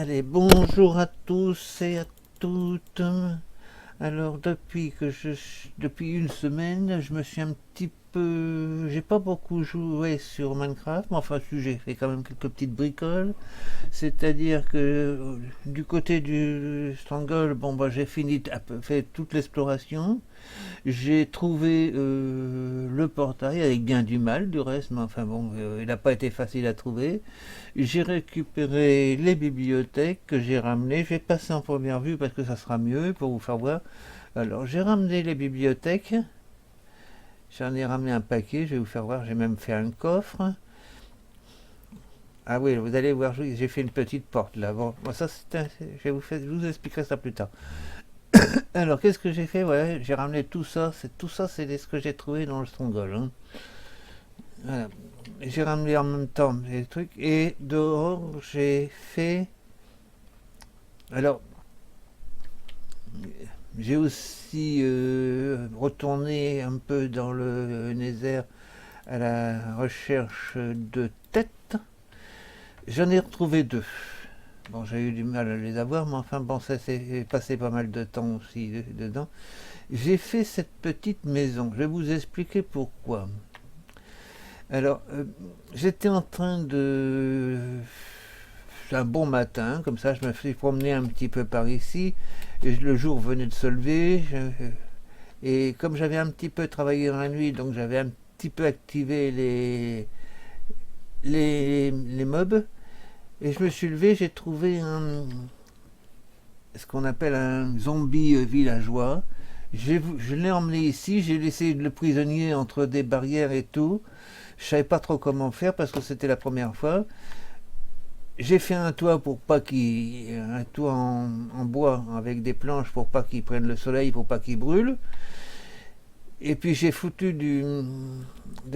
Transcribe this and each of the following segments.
Allez, bonjour à tous et à toutes. Alors, depuis une semaine, je me suis un petit peu. J'ai pas beaucoup joué sur Minecraft, mais enfin, si, j'ai fait quand même quelques petites bricoles. C'est-à-dire que du côté du Strangle, bon, bah, j'ai fini, fait toute l'exploration. J'ai trouvé le portail avec bien du mal, du reste, mais enfin bon, il n'a pas été facile à trouver. J'ai récupéré les bibliothèques que j'ai ramenées. Je vais passer en première vue parce que ça sera mieux pour vous faire voir. Alors, j'ai ramené les bibliothèques. J'en ai ramené un paquet. Je vais vous faire voir. J'ai même fait un coffre. Ah oui, vous allez voir, j'ai fait une petite porte là. Bon, ça, je vous expliquerai ça plus tard. Alors, qu'est-ce que j'ai fait? Ouais, j'ai ramené tout ça. Tout ça, c'est ce que j'ai trouvé dans le Stronghold, hein. Voilà. J'ai ramené en même temps les trucs. Et dehors, j'ai fait. Alors, j'ai aussi retourné un peu dans le Nether à la recherche de têtes. J'en ai retrouvé deux. Bon, j'ai eu du mal à les avoir, mais enfin, bon, ça s'est passé pas mal de temps aussi dedans. J'ai fait cette petite maison. Je vais vous expliquer pourquoi. Alors, j'étais en train de... Un bon matin, comme ça, je me suis promené un petit peu par ici. Et le jour venait de se lever. Et comme j'avais un petit peu travaillé dans la nuit, donc j'avais un petit peu activé les mobs. Et je me suis levé, j'ai trouvé ce qu'on appelle un zombie villageois. Je l'ai emmené ici, j'ai laissé le prisonnier entre des barrières et tout. Je savais pas trop comment faire parce que c'était la première fois. J'ai fait un toit pour pas qu'il, un toit en bois avec des planches pour pas qu'il prenne le soleil, pour pas qu'il brûle. Et puis j'ai foutu de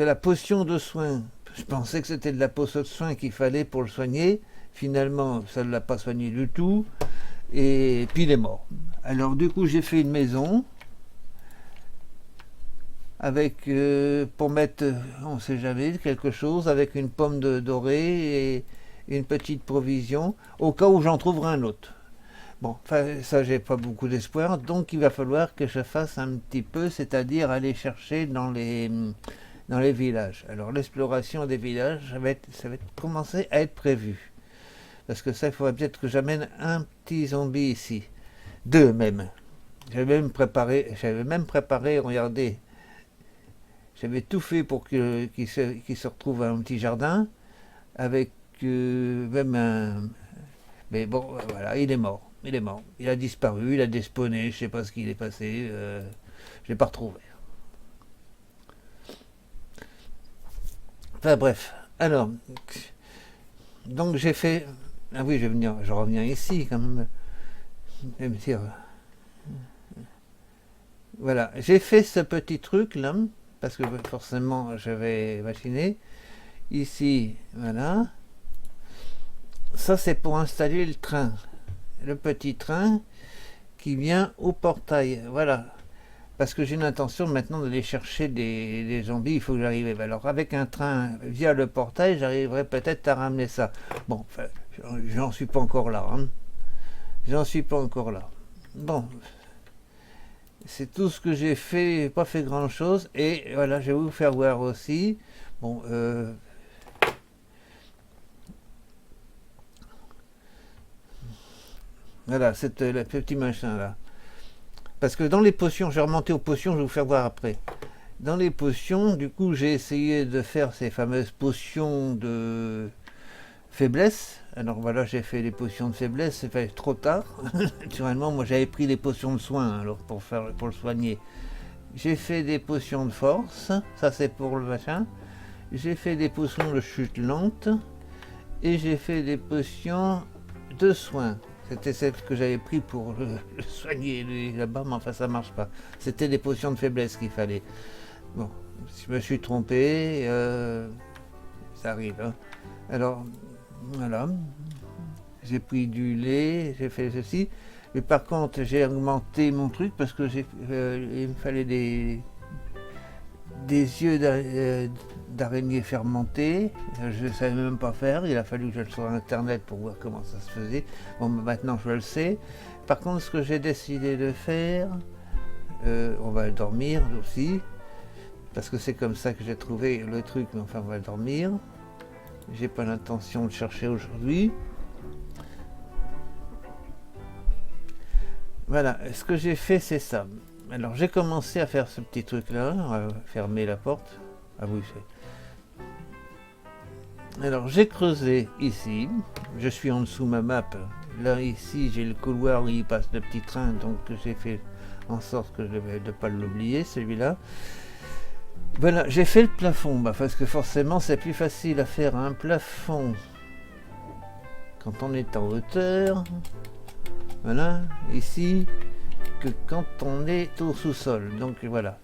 la potion de soin. Je pensais que c'était de la potion de soin qu'il fallait pour le soigner. Finalement, ça ne l'a pas soigné du tout. Et puis il est mort. Alors du coup, j'ai fait une maison avec pour mettre, on ne sait jamais, quelque chose avec une pomme dorée et une petite provision au cas où j'en trouverai un autre. Bon, ça j'ai pas beaucoup d'espoir, donc il va falloir que je fasse un petit peu, c'est-à-dire aller chercher dans les villages. Alors l'exploration des villages, ça va commencer à être prévu. Parce que ça, il faudrait peut-être que j'amène un petit zombie ici. Deux même. J'avais même préparé, regardez, j'avais tout fait pour qu'il se retrouve un petit jardin, avec même un... Mais bon, voilà, il est mort. Il est mort. Il a disparu, il a despawné, je sais pas ce qu'il est passé. Je l'ai pas retrouvé. Enfin bref. Alors, donc j'ai fait. Ah oui, je reviens ici quand même. Je vais me dire, voilà, j'ai fait ce petit truc là, parce que forcément j'avais machiné. Ici, voilà. Ça c'est pour installer le train. Le petit train qui vient au portail. Voilà. Parce que j'ai une intention maintenant d'aller chercher des zombies, il faut que j'arrive. Alors avec un train via le portail, j'arriverai peut-être à ramener ça. Bon, enfin, j'en suis pas encore là, hein. J'en suis pas encore là. Bon, c'est tout ce que j'ai fait, pas fait grand chose. Et voilà, je vais vous faire voir aussi. Bon, voilà, le petit machin là. Parce que dans les potions, je vais remonter aux potions, je vais vous faire voir après. Dans les potions, du coup, j'ai essayé de faire ces fameuses potions de faiblesse. Alors voilà, j'ai fait les potions de faiblesse, c'est fait trop tard. Naturellement, moi j'avais pris les potions de soin alors pour le soigner. J'ai fait des potions de force, ça c'est pour le machin. J'ai fait des potions de chute lente et j'ai fait des potions de soin. C'était celle que j'avais pris pour le soigner lui là-bas, mais enfin ça marche pas. C'était des potions de faiblesse qu'il fallait. Bon, je me suis trompé, ça arrive, hein. Alors, voilà, j'ai pris du lait, j'ai fait ceci. Mais par contre, j'ai augmenté mon truc parce que il me fallait des yeux d'araignées fermentées. Je ne savais même pas faire. Il a fallu que je sois sur internet pour voir comment ça se faisait. Bon, maintenant je le sais. Par contre, ce que j'ai décidé de faire, on va dormir aussi, parce que c'est comme ça que j'ai trouvé le truc, mais enfin on va dormir. J'ai pas l'intention de chercher aujourd'hui. Voilà, ce que j'ai fait c'est ça. Alors j'ai commencé à faire ce petit truc là, on va fermer la porte. Ah oui, c'est... Alors j'ai creusé ici, je suis en dessous ma map. Là ici j'ai le couloir où il passe le petit train, donc j'ai fait en sorte que je vais ne pas l'oublier celui-là. Voilà, j'ai fait le plafond, parce que forcément c'est plus facile à faire un plafond quand on est en hauteur, voilà, ici, que quand on est au sous-sol. Donc voilà.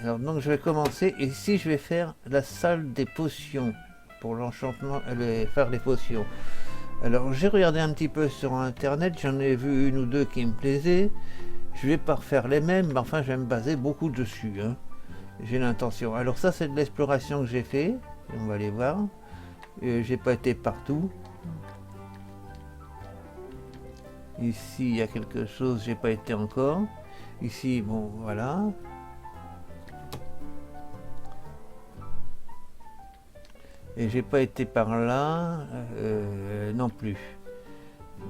Alors donc je vais commencer, ici je vais faire la salle des potions, pour l'enchantement, faire les potions. Alors j'ai regardé un petit peu sur internet, j'en ai vu une ou deux qui me plaisaient. Je vais pas refaire les mêmes, mais enfin je vais me baser beaucoup dessus, hein. J'ai l'intention. Alors ça c'est de l'exploration que j'ai fait, on va aller voir. J'ai pas été partout. Ici il y a quelque chose, j'ai pas été encore. Ici bon voilà. Et j'ai pas été par là non plus.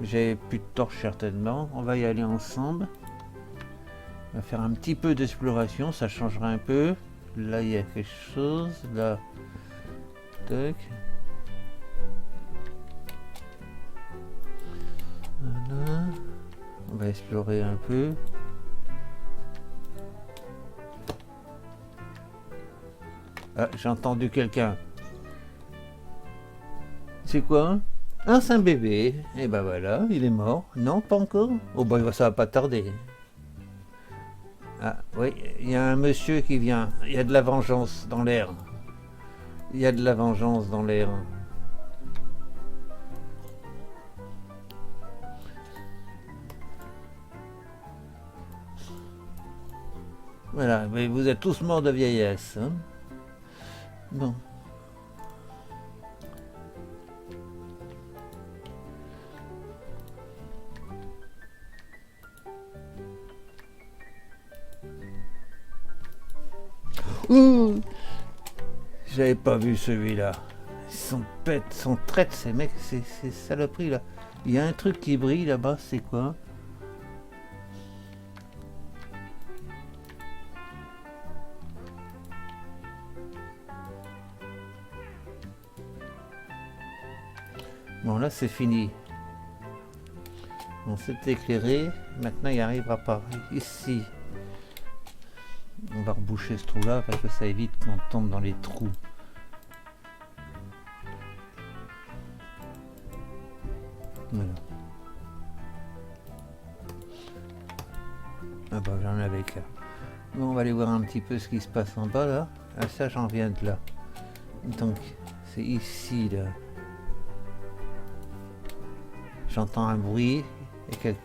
J'ai plus de torches certainement. On va y aller ensemble. On va faire un petit peu d'exploration, ça changera un peu. Là il y a quelque chose, là. Tac. Voilà. On va explorer un peu. Ah, j'ai entendu quelqu'un. C'est quoi? Ah, c'est un bébé. Et ben voilà, il est mort. Non, pas encore? Oh bah ça va pas tarder. Ah oui, il y a un monsieur qui vient. Il y a de la vengeance dans l'air. Il y a de la vengeance dans l'air. Voilà, mais vous êtes tous morts de vieillesse, hein? Bon. Ouh, j'avais pas vu celui-là. Ils sont bêtes, sont traites ces mecs, ces saloperies là. Il y a un truc qui brille là-bas, c'est quoi? Bon là c'est fini. On s'est éclairé, maintenant il arrivera pas. Ici. On va reboucher ce trou là parce que ça évite qu'on tombe dans les trous. Voilà. Ah bah j'en avais qu'un. Bon, on va aller voir un petit peu ce qui se passe en bas là. Ah ça j'en viens de là. Donc c'est ici là. J'entends un bruit. Et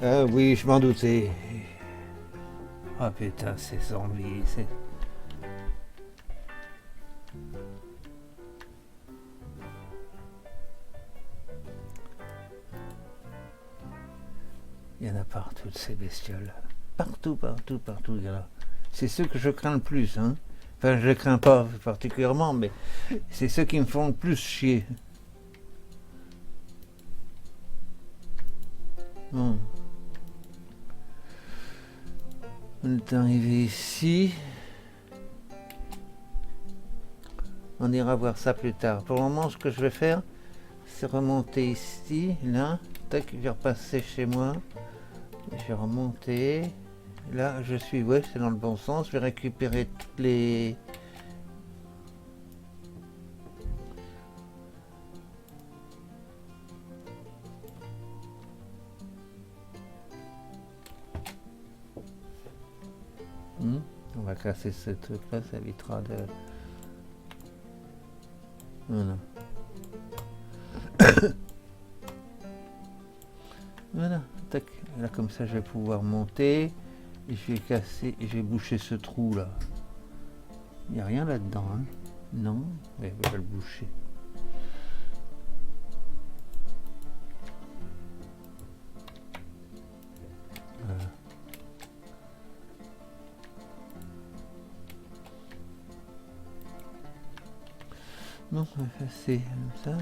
ah oui, je m'en doutais. Ah putain, c'est zombies. Il y en a partout de ces bestioles. Partout, partout, partout, il y en a. C'est ceux que je crains le plus, hein. Enfin, je ne crains pas particulièrement, mais c'est ceux qui me font le plus chier. Bon. On est arrivé ici. On ira voir ça plus tard. Pour le moment, ce que je vais faire, c'est remonter ici, là. Tac, je vais repasser chez moi. Je vais remonter. Là, je suis, ouais, c'est dans le bon sens. Je vais récupérer toutes les... On va casser ce truc là, ça évitera de... Voilà. Voilà, tac. Là comme ça je vais pouvoir monter. Et je vais casser, et je vais boucher ce trou là. Il n'y a rien là-dedans, hein. Non, mais je vais le boucher. Voilà. Non, c'est comme ça.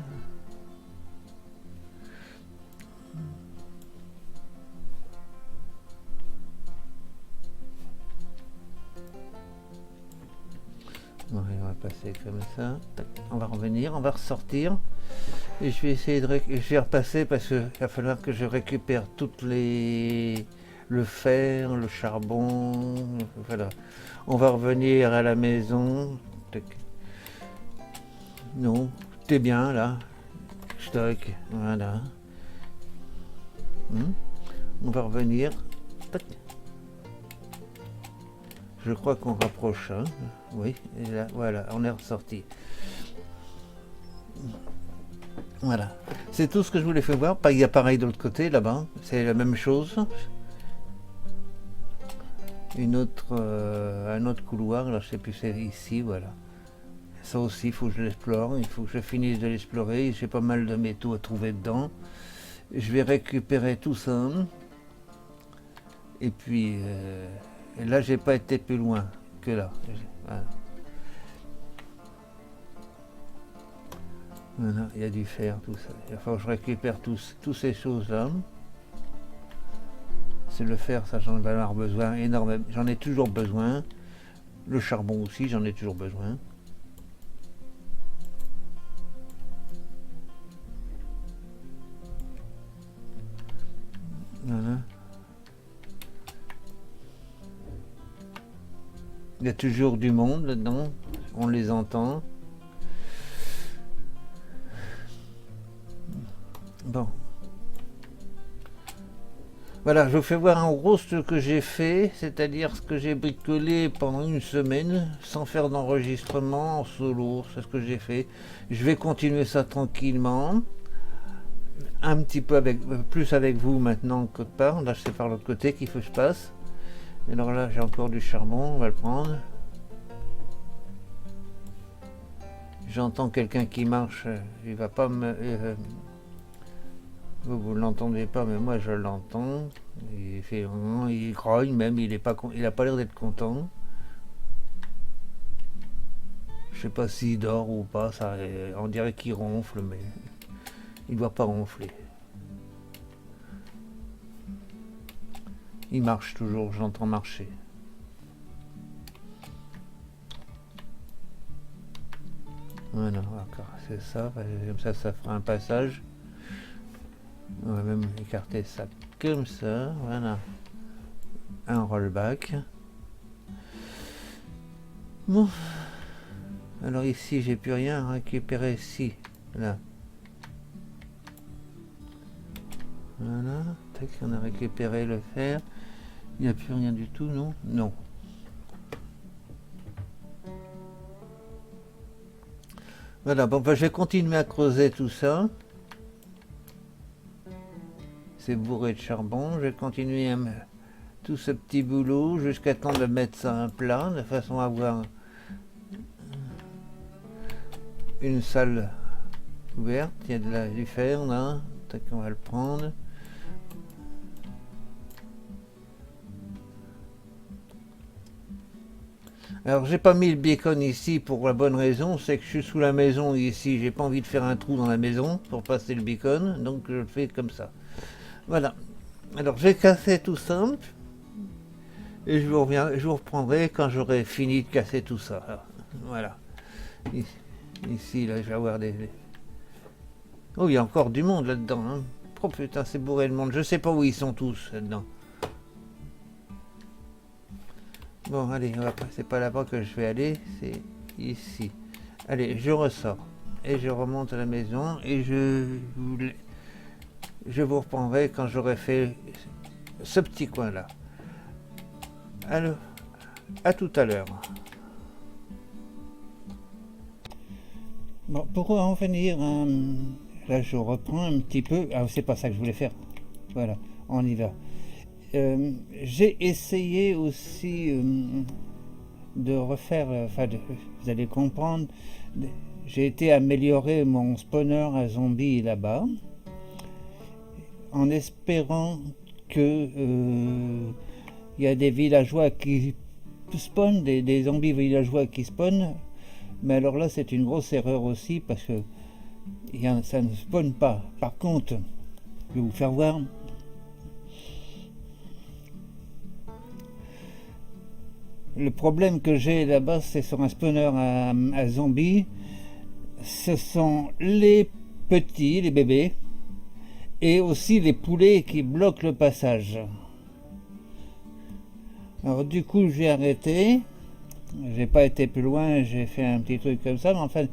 Ouais, on va passer comme ça. Tac. On va revenir, on va ressortir. Et je vais essayer de je vais repasser parce qu'il va falloir que je récupère toutes les... le fer, le charbon. Voilà. On va revenir à la maison. Tac. Non, t'es bien là. Stock, voilà. On va revenir. Tac. Je crois qu'on rapproche. Hein. Oui, et là, voilà, on est ressorti. Voilà. C'est tout ce que je voulais faire voir. Il y a pareil de l'autre côté, là-bas. C'est la même chose. Un autre couloir, là, je sais plus, c'est ici, voilà. Ça aussi, il faut que je l'explore. Il faut que je finisse de l'explorer. J'ai pas mal de métaux à trouver dedans. Je vais récupérer tout ça. Et puis, et là, j'ai pas été plus loin que là. Voilà. Voilà, il y a du fer, tout ça. Il va falloir que je récupère toutes ces choses-là. C'est le fer, ça j'en vais avoir besoin énormément. J'en ai toujours besoin. Le charbon aussi, j'en ai toujours besoin. Voilà. Il y a toujours du monde là-dedans. On les entend. Bon. Voilà, je vous fais voir en gros ce que j'ai fait, c'est-à-dire ce que j'ai bricolé pendant une semaine, sans faire d'enregistrement en solo, c'est ce que j'ai fait. Je vais continuer ça tranquillement, un petit peu plus avec vous maintenant qu'autre part. Là, c'est par l'autre côté qu'il faut que je passe. Et alors là, j'ai encore du charbon, on va le prendre. J'entends quelqu'un qui marche, il va pas me... vous l'entendez pas, mais moi je l'entends. Il fait, il grogne même, il a pas l'air d'être content. Je sais pas s'il dort ou pas, ça, on dirait qu'il ronfle, mais il doit pas ronfler. Il marche toujours, j'entends marcher. Voilà, c'est ça, comme ça fera un passage. On va même écarter ça comme ça, voilà. Un rollback. Bon. Alors ici, j'ai plus rien à récupérer ici. Là. Voilà. Tac, on a récupéré le fer. Il n'y a plus rien du tout, non? Non. Voilà, bon, ben, je vais continuer à creuser tout ça. C'est bourré de charbon. Je vais continuer tout ce petit boulot jusqu'à temps de mettre ça à plat, de façon à avoir une salle ouverte. Il y a du fer là. Tac, on va le prendre. Alors j'ai pas mis le bacon ici pour la bonne raison, c'est que je suis sous la maison ici, j'ai pas envie de faire un trou dans la maison pour passer le bacon, donc je le fais comme ça. Voilà. Alors j'ai cassé tout ça et je vous reprendrai quand j'aurai fini de casser tout ça. Alors, voilà. Ici là je vais avoir des... Oh, il y a encore du monde là-dedans. Hein. Oh putain, c'est bourré de monde. Je sais pas où ils sont tous là-dedans. Bon, allez, c'est pas là-bas que je vais aller, c'est ici. Allez, je ressors et je remonte à la maison et je vous reprendrai quand j'aurai fait ce petit coin-là. Alors, à tout à l'heure. Bon, pour en venir, là je reprends un petit peu. Ah, c'est pas ça que je voulais faire. Voilà, on y va. J'ai essayé aussi de refaire, vous allez comprendre, j'ai été améliorer mon spawner à zombies là-bas, en espérant que il y a des villageois qui spawnent, des zombies villageois qui spawnent, mais alors là c'est une grosse erreur aussi parce que ça ne spawn pas. Par contre, je vais vous faire voir. Le problème que j'ai là-bas, c'est sur un spawner à zombies, ce sont les petits, les bébés, et aussi les poulets qui bloquent le passage. Alors du coup, j'ai arrêté. J'ai pas été plus loin, j'ai fait un petit truc comme ça, mais enfin,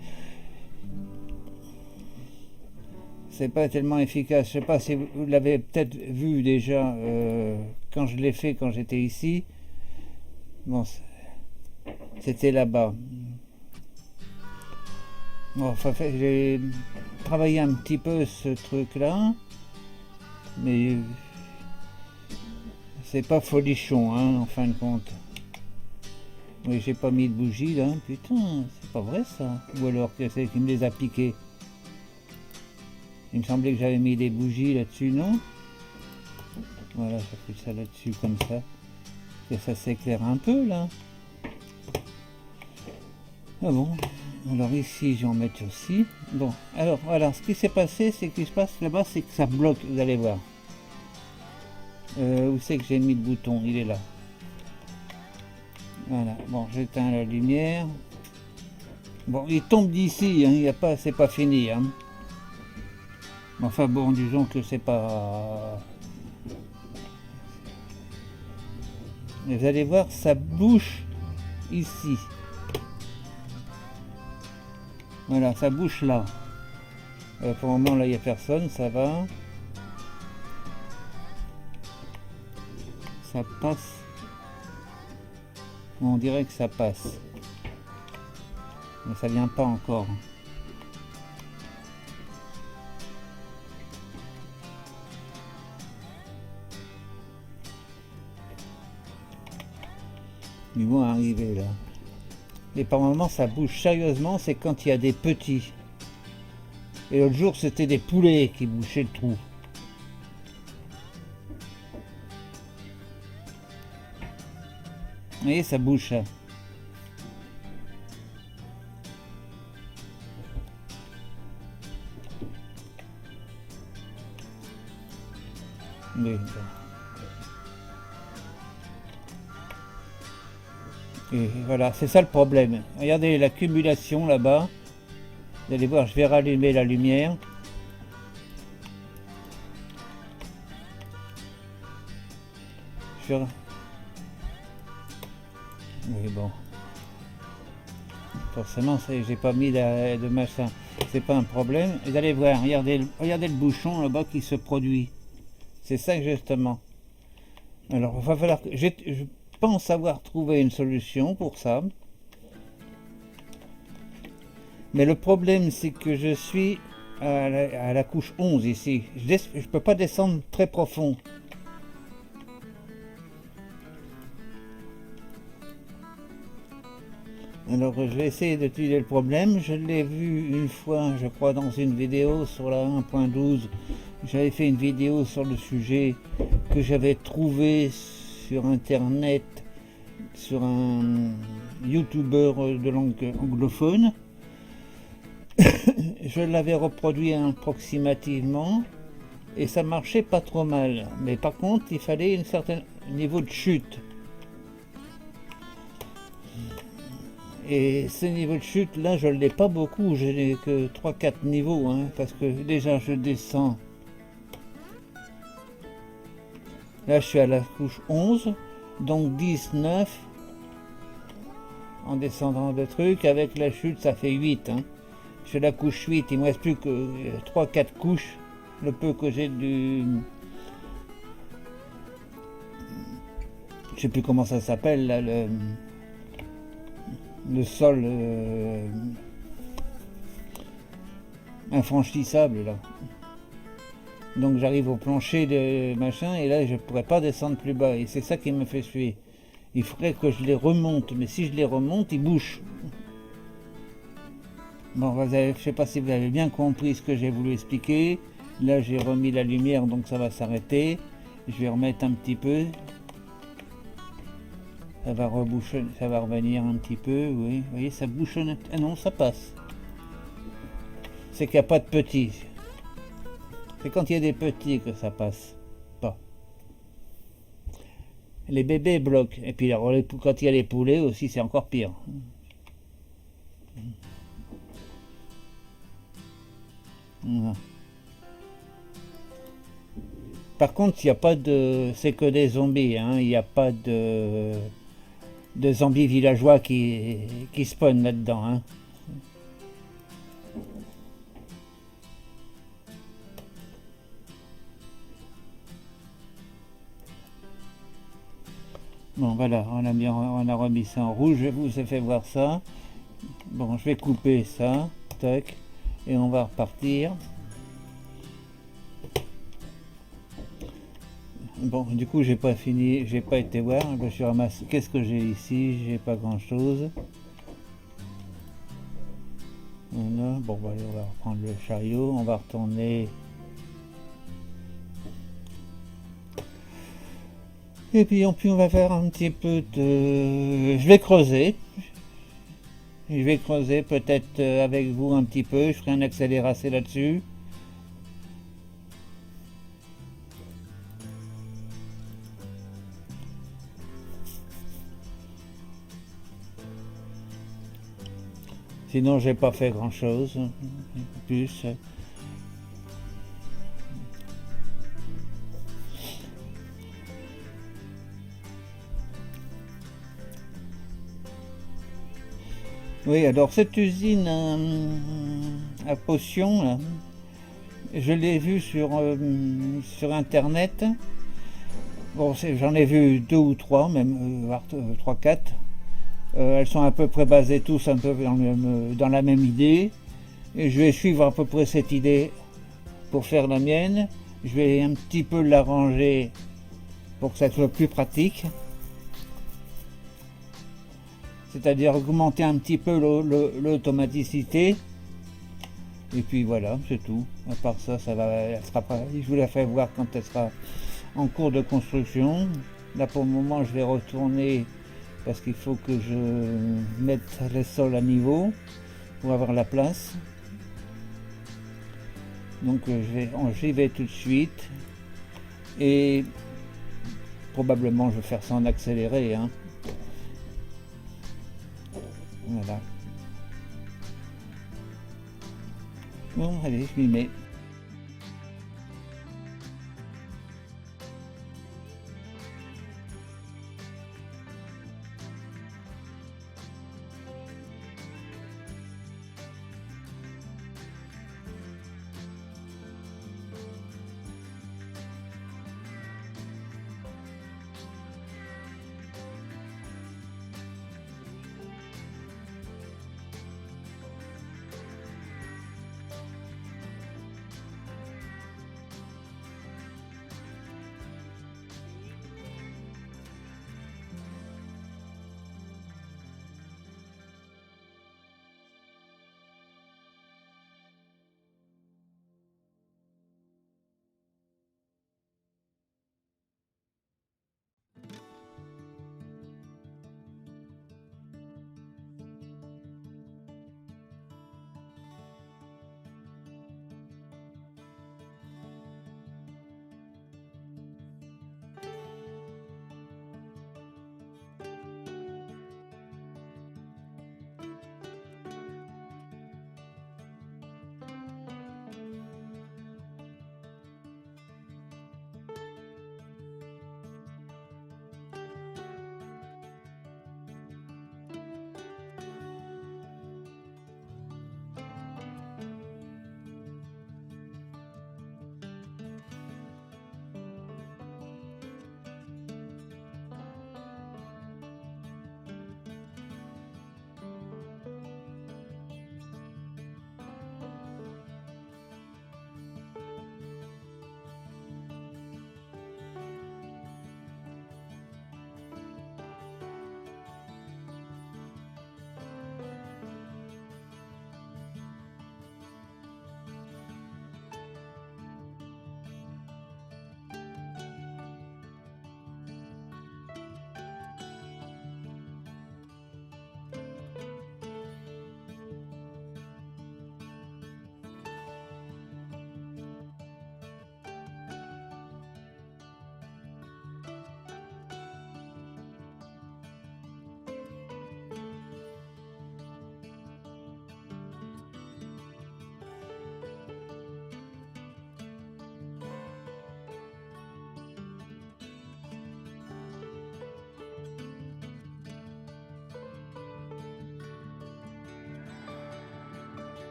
c'est pas tellement efficace. Je sais pas si vous l'avez peut-être vu déjà quand je l'ai fait quand j'étais ici. Bon, c'était là-bas. Bon, enfin, j'ai travaillé un petit peu ce truc-là, mais c'est pas folichon, hein, en fin de compte. Oui, j'ai pas mis de bougie là, putain, c'est pas vrai ça. Ou alors que c'est qui me les a piqués. Il me semblait que j'avais mis des bougies là-dessus, non? Voilà, je fais ça là-dessus comme ça. Et ça s'éclaire un peu là. Ah bon, alors ici je vais en mettre aussi. Bon, alors voilà, ce qui s'est passé, c'est que ce qui se passe là-bas, c'est que ça bloque, vous allez voir. Où c'est que j'ai mis le bouton? Il est là. Voilà, bon, j'éteins la lumière. Bon, il tombe d'ici, hein, il y a pas, c'est pas fini. Hein. Enfin bon, disons que c'est pas... Et vous allez voir, ça bouche ici. Voilà, ça bouche là. Pour le moment, là, il n'y a personne, ça va. Ça passe. On dirait que ça passe. Mais ça vient pas encore. Ils vont arriver là. Et par moments ça bouge sérieusement, c'est quand il y a des petits. Et l'autre jour c'était des poulets qui bouchaient le trou. Vous voyez, ça bouge ça. Oui, bon. Et voilà, c'est ça le problème. Regardez l'accumulation là-bas. Vous allez voir, je vais rallumer la lumière. Oui, bon. Forcément, j'ai pas mis de machin. C'est pas un problème. Vous allez voir, regardez le bouchon là-bas qui se produit. C'est ça justement. Alors, il va falloir que... Je pense avoir trouvé une solution pour ça. Mais le problème, c'est que je suis à la couche 11 ici. Je peux pas descendre très profond. Alors je vais essayer d'étudier le problème. Je l'ai vu une fois, je crois, dans une vidéo sur la 1.12. J'avais fait une vidéo sur le sujet que j'avais trouvé sur internet, sur un youtubeur de langue anglophone. Je l'avais reproduit approximativement et ça marchait pas trop mal. Mais par contre, il fallait un certain niveau de chute. Et ce niveau de chute là, je ne l'ai pas beaucoup, je n'ai que 3-4 niveaux, hein, parce que déjà je descends. Là je suis à la couche 11, donc 10, 9, en descendant le truc, avec la chute ça fait 8. Hein. Je suis à la couche 8, il ne me reste plus que 3-4 couches, le peu que j'ai du... Je sais plus comment ça s'appelle là, le sol infranchissable là. Donc j'arrive au plancher de machin et là je pourrais pas descendre plus bas et c'est ça qui me fait suer. Il faudrait que je les remonte, mais si je les remonte, ils bouchent. Bon, je ne sais pas si vous avez bien compris ce que j'ai voulu expliquer. Là, j'ai remis la lumière, donc ça va s'arrêter. Je vais remettre un petit peu. Ça va reboucher, ça va revenir un petit peu, oui. Vous voyez, ça bouchonne. Ah non, ça passe. C'est qu'il n'y a pas de petits. C'est quand il y a des petits que ça passe pas. Les bébés bloquent. Et puis alors, quand il y a les poulets aussi, c'est encore pire. Voilà. Par contre, il n'y a pas de... C'est que des zombies, hein. Il n'y a pas de zombies villageois qui spawnent là-dedans, hein. Bon, voilà, on a remis ça en rouge. Je vous ai fait voir ça. Bon, je vais couper ça. Tac. Et on va repartir. Bon, du coup, j'ai pas fini, j'ai pas été voir. Je me suis ramassé. Qu'est-ce que j'ai ici? J'ai pas grand-chose. Voilà. Bon, bah, allez, on va reprendre le chariot. On va retourner. Et puis on va faire un petit peu de... Je vais creuser. Je vais creuser peut-être avec vous un petit peu. Je ferai un accéléracé là-dessus. Sinon, j'ai pas fait grand-chose. Plus. Oui, alors cette usine à potions, là, je l'ai vue sur internet. Bon, j'en ai vu deux ou trois, même voire trois, quatre. Elles sont à peu près basées tous un peu dans la même idée. Et je vais suivre à peu près cette idée pour faire la mienne. Je vais un petit peu l'arranger pour que ça soit plus pratique. C'est-à-dire augmenter un petit peu l'automaticité. Et puis voilà, c'est tout. À part ça, ça va, elle sera pas, je vous la fais voir quand elle sera en cours de construction. Là pour le moment, je vais retourner parce qu'il faut que je mette le sol à niveau pour avoir la place. Donc j'y vais tout de suite. Et probablement je vais faire ça en accéléré, hein. Voilà. Bon, allez, je m'y mets.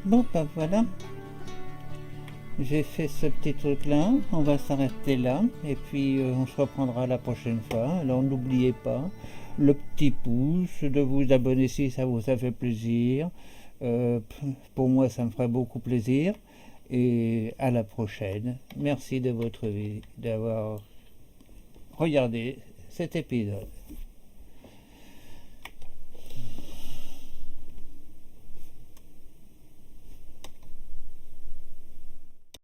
Bon, ben voilà. J'ai fait ce petit truc-là. On va s'arrêter là. Et puis, on se reprendra la prochaine fois. Alors, n'oubliez pas le petit pouce, de vous abonner si ça vous a fait plaisir. Euh, pour moi, ça me ferait beaucoup plaisir. Et à la prochaine. Merci de votre vie, d'avoir regardé cet épisode.